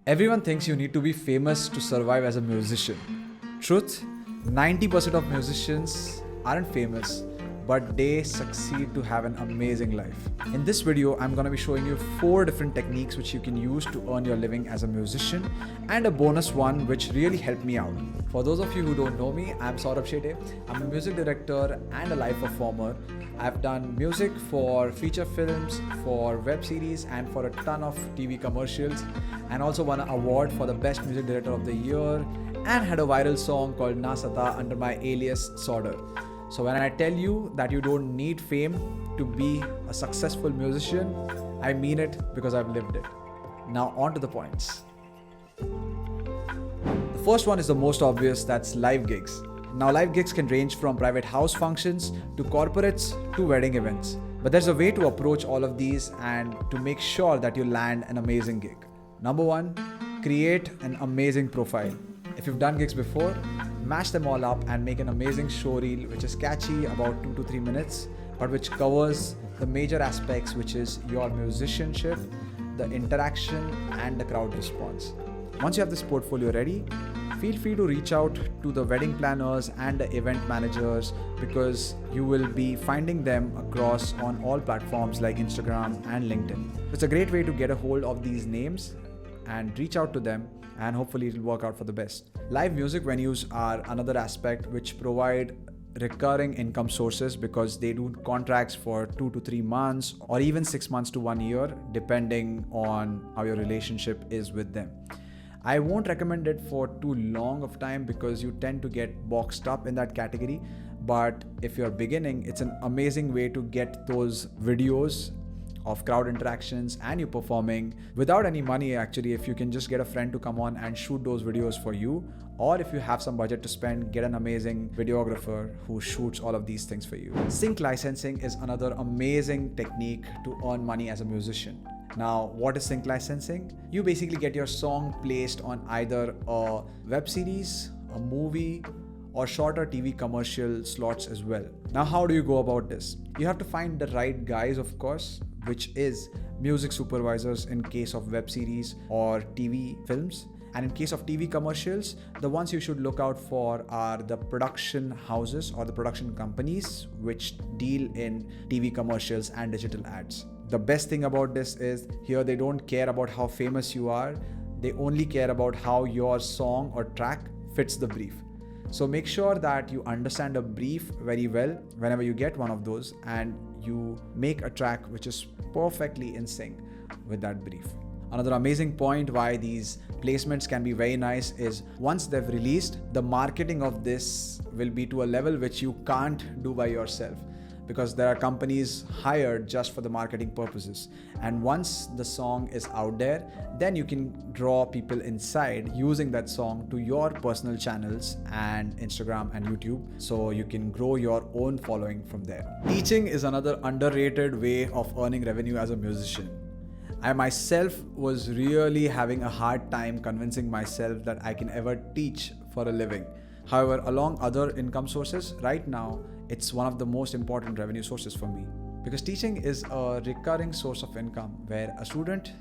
Everyone thinks you need to be famous to survive as a musician. Truth, 90% of musicians aren't famous, but they succeed to have an amazing life. In this video, I'm going to be showing you 4 different techniques which you can use to earn your living as a musician, and a bonus one which really helped me out. For those of you who don't know me, I'm Saurabh Shetye. I'm a music director and a live performer. I've done music for feature films, for web series, and for a ton of TV commercials, and also won an award for the best music director of the year, and had a viral song called Na Sata under my alias Saudur. So when I tell you that you don't need fame to be a successful musician, I mean it because I've lived it. Now on to the points. The first one is the most obvious, that's live gigs. Now live gigs can range from private house functions to corporates to wedding events. But there's a way to approach all of these and to make sure that you land an amazing gig. Number 1, create an amazing profile. If you've done gigs before, mash them all up and make an amazing show reel which is catchy, about 2 to 3 minutes, but which covers the major aspects, which is your musicianship, the interaction, and the crowd response. Once you have this portfolio ready, feel free to reach out to the wedding planners and the event managers, because you will be finding them across on all platforms like Instagram and LinkedIn. It's a great way to get a hold of these names and reach out to them, and hopefully it'll work out for the best. Live music venues are another aspect which provide recurring income sources, because they do contracts for 2 to 3 months or even 6 months to 1 year, depending on how your relationship is with them. I won't recommend it for too long of time because you tend to get boxed up in that category. But if you're beginning, it's an amazing way to get those videos of crowd interactions and you performing without any money. Actually, if you can just get a friend to come on and shoot those videos for you, or if you have some budget to spend, get an amazing videographer who shoots all of these things for you. Sync licensing is another amazing technique to earn money as a musician. Now, what is sync licensing? You basically get your song placed on either a web series, a movie, or shorter TV commercial slots as well. Now, how do you go about this? You have to find the right guys, of course, which is music supervisors in case of web series or TV films. And in case of TV commercials, the ones you should look out for are the production houses or the production companies which deal in TV commercials and digital ads. The best thing about this is here they don't care about how famous you are. They only care about how your song or track fits the brief. So make sure that you understand a brief very well whenever you get one of those, and you make a track which is perfectly in sync with that brief. Another amazing point why these placements can be very nice is once they've released, the marketing of this will be to a level which you can't do by yourself, because there are companies hired just for the marketing purposes. And once the song is out there, then you can draw people inside using that song to your personal channels and Instagram and YouTube, so you can grow your own following from there. Teaching is another underrated way of earning revenue as a musician. I myself was really having a hard time convincing myself that I can ever teach for a living. However, along other income sources, right now, it's one of the most important revenue sources for me, because teaching is a recurring source of income where a student,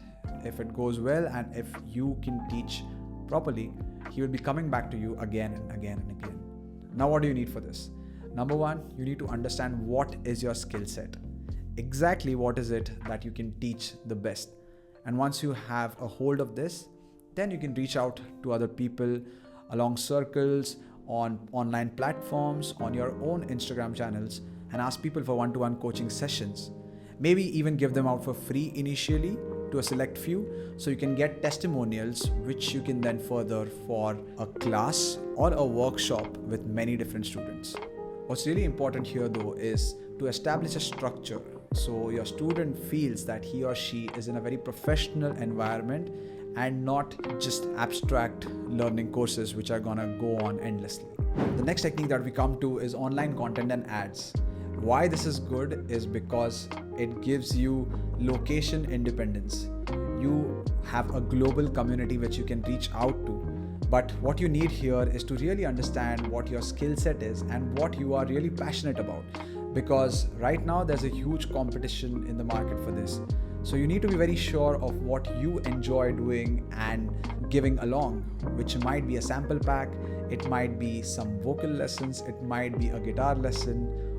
if it goes well and if you can teach properly, he will be coming back to you again and again and again. Now, what do you need for this? Number 1, you need to understand what is your skill set. Exactly what is it that you can teach the best. And once you have a hold of this, then you can reach out to other people along circles, on online platforms, on your own Instagram channels, and ask people for one-to-one coaching sessions. Maybe even give them out for free initially to a select few, so you can get testimonials which you can then further for a class or a workshop with many different students. What's really important here though is to establish a structure so your student feels that he or she is in a very professional environment and not just abstract learning courses which are gonna go on endlessly. The next technique that we come to is online content and ads. Why this is good is because it gives you location independence. You have a global community which you can reach out to. But what you need here is to really understand what your skill set is and what you are really passionate about. Because right now there's a huge competition in the market for this. So you need to be very sure of what you enjoy doing and giving along, which might be a sample pack, it might be some vocal lessons, it might be a guitar lesson,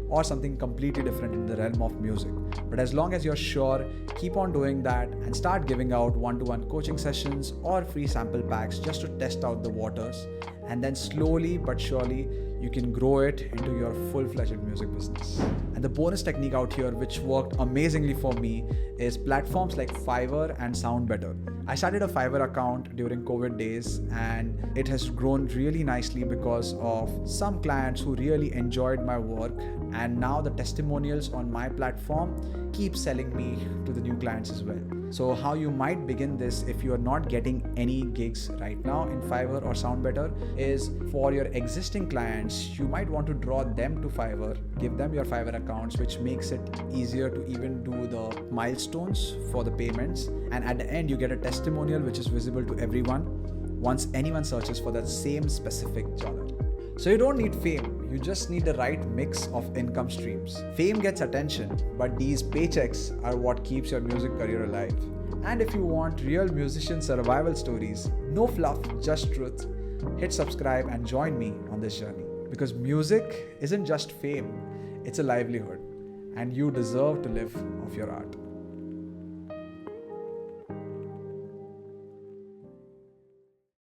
or something completely different in the realm of music. But as long as you're sure, keep on doing that and start giving out one-to-one coaching sessions or free sample packs just to test out the waters. And then slowly but surely, you can grow it into your full-fledged music business. And the bonus technique out here, which worked amazingly for me, is platforms like Fiverr and SoundBetter. I started a Fiverr account during COVID days, and it has grown really nicely because of some clients who really enjoyed my work, and now the testimonials on my platform keep selling me to the new clients as well. So how you might begin this if you are not getting any gigs right now in Fiverr or SoundBetter is, for your existing clients, you might want to draw them to Fiverr, give them your Fiverr accounts, which makes it easier to even do the milestones for the payments. And at the end, you get a testimonial which is visible to everyone once anyone searches for that same specific genre. So you don't need fame, you just need the right mix of income streams. Fame gets attention, but these paychecks are what keeps your music career alive. And if you want real musician survival stories, no fluff, just truth, hit subscribe and join me on this journey. Because music isn't just fame, it's a livelihood, and you deserve to live off your art.